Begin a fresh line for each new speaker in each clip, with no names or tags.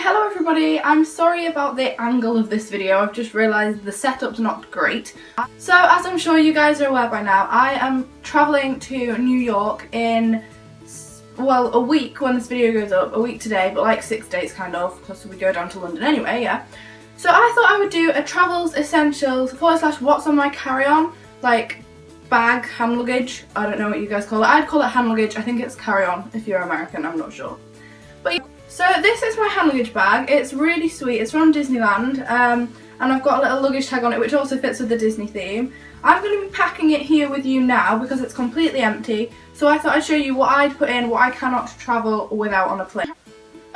Hello everybody, I'm sorry about the angle of this video. I've just realised the setup's not great. So as I'm sure you guys are aware by now, I am travelling to New York in, well, a week when this video goes up, a week today, but like 6 days kind of, because we go down to London anyway, yeah. So I thought I would do a travels essentials / what's on my carry-on, like bag, hand luggage, I don't know what you guys call it. I'd call it hand luggage, I think it's carry-on if you're American, I'm not sure. But so this is my hand luggage bag. It's really sweet. It's from Disneyland, and I've got a little luggage tag on it which also fits with the Disney theme. I'm going to be packing it here with you now because it's completely empty, so I thought I'd show you what I'd put in, what I cannot travel without on a plane.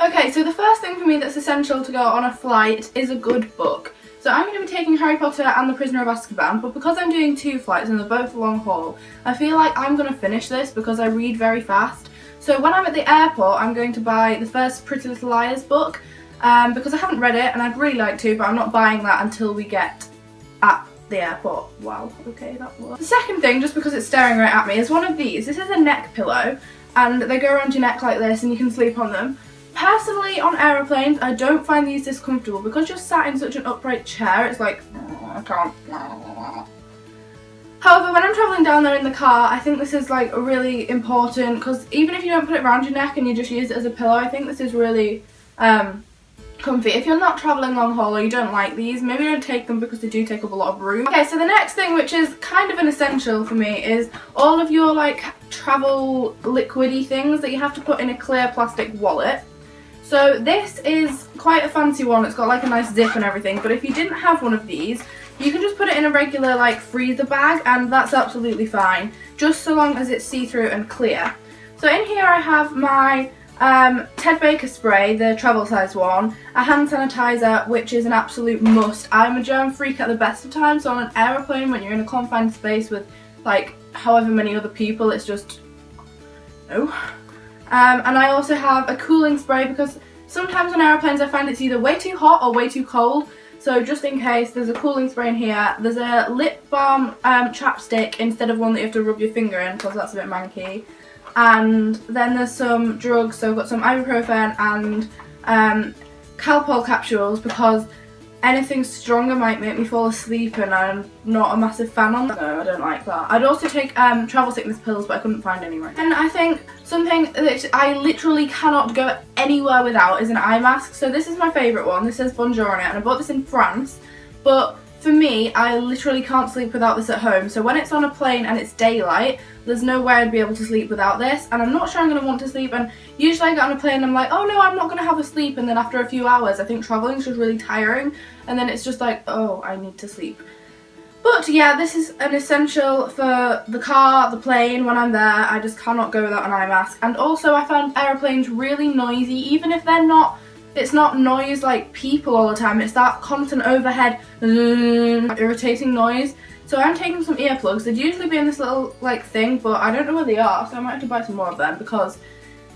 Okay, so the first thing for me that's essential to go on a flight is a good book. So I'm going to be taking Harry Potter and the Prisoner of Azkaban, but because I'm doing 2 flights and they're both long haul, I feel like I'm going to finish this because I read very fast. So when I'm at the airport, I'm going to buy the first Pretty Little Liars book because I haven't read it and I'd really like to, but I'm not buying that until we get at the airport. Wow, okay, that was. The second thing, just because it's staring right at me, is one of these. This is a neck pillow and they go around your neck like this and you can sleep on them. Personally, on aeroplanes, I don't find these this comfortable because you're sat in such an upright chair, it's like, I can't. However, when I'm travelling down there in the car, I think this is like really important because even if you don't put it around your neck and you just use it as a pillow, I think this is really comfy. If you're not travelling long haul or you don't like these, maybe don't take them because they do take up a lot of room. Okay, so the next thing, which is kind of an essential for me, is all of your like travel liquidy things that you have to put in a clear plastic wallet. So this is quite a fancy one. It's got like a nice zip and everything, but if you didn't have one of these, you can just put it in a regular like freezer bag and that's absolutely fine, just so long as it's see-through and clear. So in here I have my Ted Baker spray, the travel size one, a hand sanitizer which is an absolute must. I'm a germ freak at the best of times, so on an aeroplane when you're in a confined space with like however many other people, it's just no. And I also have a cooling spray because sometimes on aeroplanes I find it's either way too hot or way too cold. So just in case, there's a cooling spray in here. There's a lip balm chapstick instead of one that you have to rub your finger in because that's a bit manky. And then there's some drugs, so I've got some ibuprofen and Calpol capsules because anything stronger might make me fall asleep and I'm not a massive fan on that. No, I don't like that. I'd also take travel sickness pills, but I couldn't find any right now. And I think something that I literally cannot go anywhere without is an eye mask. So this is my favourite one. This says Bonjour on it and I bought this in France, but for me, I literally can't sleep without this at home. So when it's on a plane and it's daylight, there's no way I'd be able to sleep without this, and I'm not sure I'm going to want to sleep, and usually I get on a plane and I'm like, oh no, I'm not going to have a sleep, and then after a few hours I think travelling is just really tiring, and then it's just like, oh, I need to sleep. But yeah, this is an essential for the car, the plane, when I'm there. I just cannot go without an eye mask. And also I find aeroplanes really noisy, even if they're not, it's not noise like people all the time, it's that constant overhead irritating noise. So I'm taking some earplugs. They'd usually be in this little like thing, but I don't know where they are, so I might have to buy some more of them because,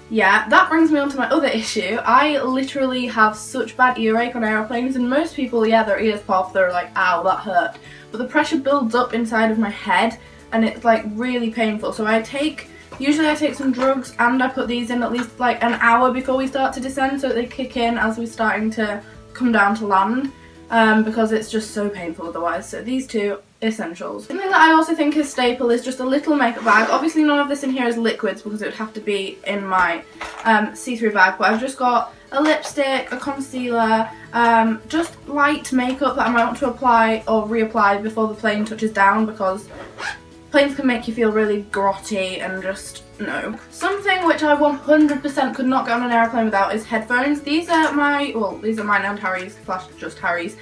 yeah, that brings me on to my other issue. I literally have such bad earache on aeroplanes, and most people, yeah, their ears pop, they're like, ow, that hurt. But the pressure builds up inside of my head, and it's like really painful. So usually I take some drugs, and I put these in at least like an hour before we start to descend, so that they kick in as we're starting to come down to land, because it's just so painful otherwise. So these two essentials. Something that I also think is staple is just a little makeup bag. Obviously none of this in here is liquids because it would have to be in my see-through bag, but I've just got a lipstick, a concealer, just light makeup that I might want to apply or reapply before the plane touches down because planes can make you feel really grotty and just no. Something which I 100% could not get on an aeroplane without is headphones. These are mine and Harry's / just Harry's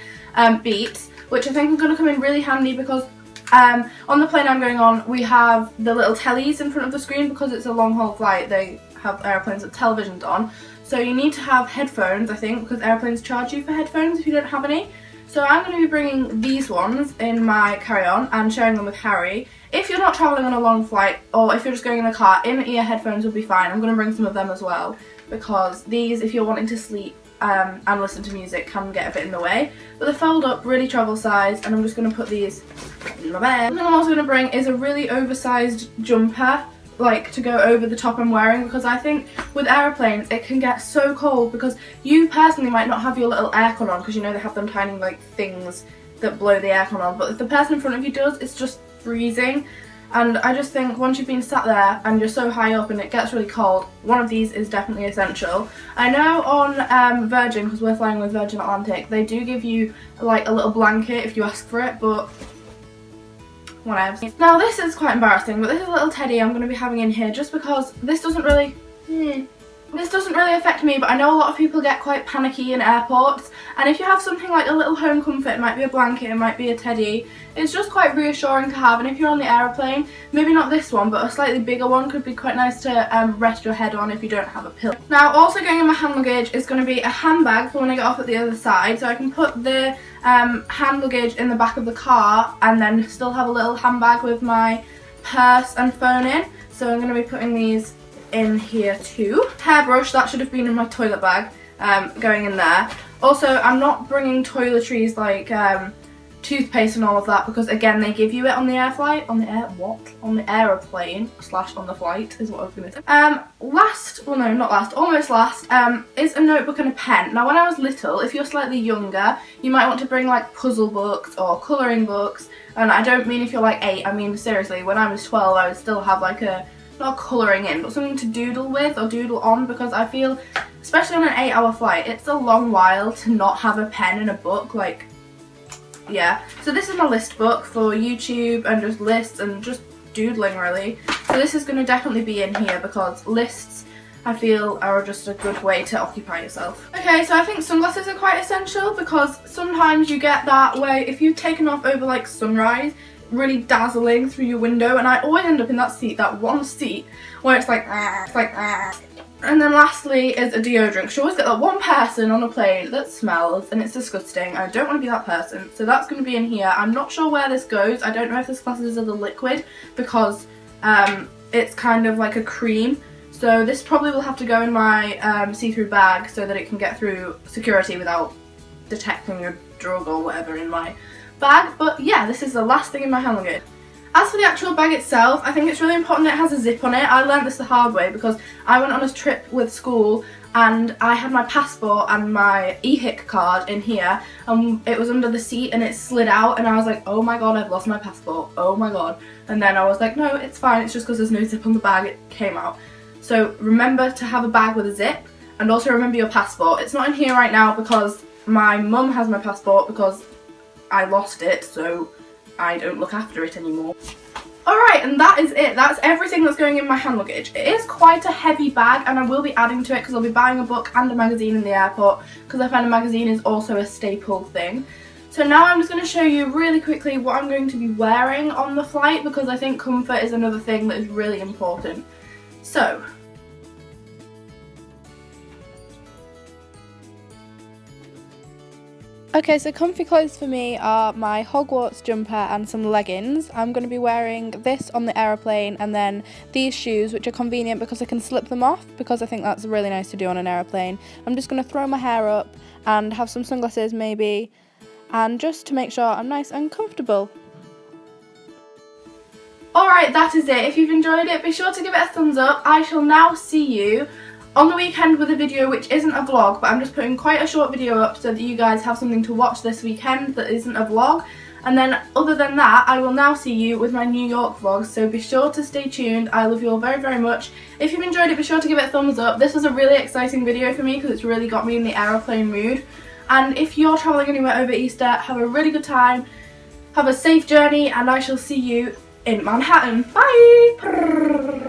Beats, which I think are going to come in really handy because on the plane I'm going on we have the little tellies in front of the screen because it's a long haul flight. They have aeroplanes with televisions on, so you need to have headphones, I think, because aeroplanes charge you for headphones if you don't have any. So I'm going to be bringing these ones in my carry-on and sharing them with Harry. If you're not travelling on a long flight or if you're just going in a car, in-ear headphones will be fine. I'm going to bring some of them as well because these, if you're wanting to sleep and listen to music, can get a bit in the way. But they fold up, really travel size, and I'm just going to put these in my bag. Something I'm also going to bring is a really oversized jumper like to go over the top I'm wearing, because I think with aeroplanes it can get so cold, because you personally might not have your little aircon on, because you know they have them tiny like things that blow the aircon on, but if the person in front of you does, it's just freezing. And I just think once you've been sat there and you're so high up and it gets really cold, one of these is definitely essential. I know on Virgin, because we're flying with Virgin Atlantic, they do give you like a little blanket if you ask for it, but whatever. Now this is quite embarrassing, but this is a little teddy I'm going to be having in here, just because this doesn't really affect me, but I know a lot of people get quite panicky in airports, and if you have something like a little home comfort, it might be a blanket, it might be a teddy, it's just quite reassuring to have. And if you're on the aeroplane, maybe not this one, but a slightly bigger one could be quite nice to rest your head on if you don't have a pillow. Now also going in my hand luggage is going to be a handbag for when I get off at the other side, so I can put the hand luggage in the back of the car and then still have a little handbag with my purse and phone in. So I'm going to be putting these in here too. Hairbrush, that should have been in my toilet bag, going in there. Also, I'm not bringing toiletries like toothpaste and all of that, because again they give you it on the airplane / on the flight is what I was going to say. Almost last is a notebook and a pen. Now when I was little, if you're slightly younger, you might want to bring like puzzle books or colouring books, and I don't mean if you're like 8, I mean seriously, when I was 12 I would still have like not colouring in, but something to doodle with or doodle on, because I feel, especially on an 8-hour flight, it's a long while to not have a pen and a book, like, yeah. So this is my list book for YouTube and just lists and just doodling really. So this is going to definitely be in here, because lists I feel are just a good way to occupy yourself. Okay, so I think sunglasses are quite essential, because sometimes you get that way if you've taken off over like sunrise, really dazzling through your window, and I always end up in that one seat where it's like And then lastly is a deodorant, because you always get that one person on a plane that smells and it's disgusting. I don't want to be that person, so that's going to be in here. I'm not sure where this goes. I don't know if this classes as a liquid, because it's kind of like a cream, so this probably will have to go in my see-through bag so that it can get through security without detecting a drug or whatever in my bag. But yeah, this is the last thing in my hand luggage. As for the actual bag itself, I think it's really important that it has a zip on it. I learned this the hard way, because I went on a trip with school and I had my passport and my EHIC card in here, and it was under the seat and it slid out, and I was like, oh my god, I've lost my passport, oh my god. And then I was like, no, it's fine, it's just because there's no zip on the bag, it came out. So remember to have a bag with a zip, and also remember your passport. It's not in here right now because my mum has my passport, because I lost it, so I don't look after it anymore. Alright, and that is it. That's everything that's going in my hand luggage. It is quite a heavy bag, and I will be adding to it because I'll be buying a book and a magazine in the airport, because I find a magazine is also a staple thing. So now I'm just going to show you really quickly what I'm going to be wearing on the flight, because I think comfort is another thing that is really important. So, okay, so comfy clothes for me are my Hogwarts jumper and some leggings. I'm going to be wearing this on the aeroplane, and then these shoes, which are convenient because I can slip them off, because I think that's really nice to do on an aeroplane. I'm just going to throw my hair up and have some sunglasses maybe, and just to make sure I'm nice and comfortable. Alright, that is it. If you've enjoyed it, be sure to give it a thumbs up. I shall now see you on the weekend with a video which isn't a vlog, but I'm just putting quite a short video up so that you guys have something to watch this weekend that isn't a vlog. And then other than that, I will now see you with my New York vlog, so be sure to stay tuned. I love you all very, very much. If you've enjoyed it, be sure to give it a thumbs up. This was a really exciting video for me because it's really got me in the aeroplane mood. And if you're travelling anywhere over Easter, have a really good time, have a safe journey, and I shall see you in Manhattan. Bye!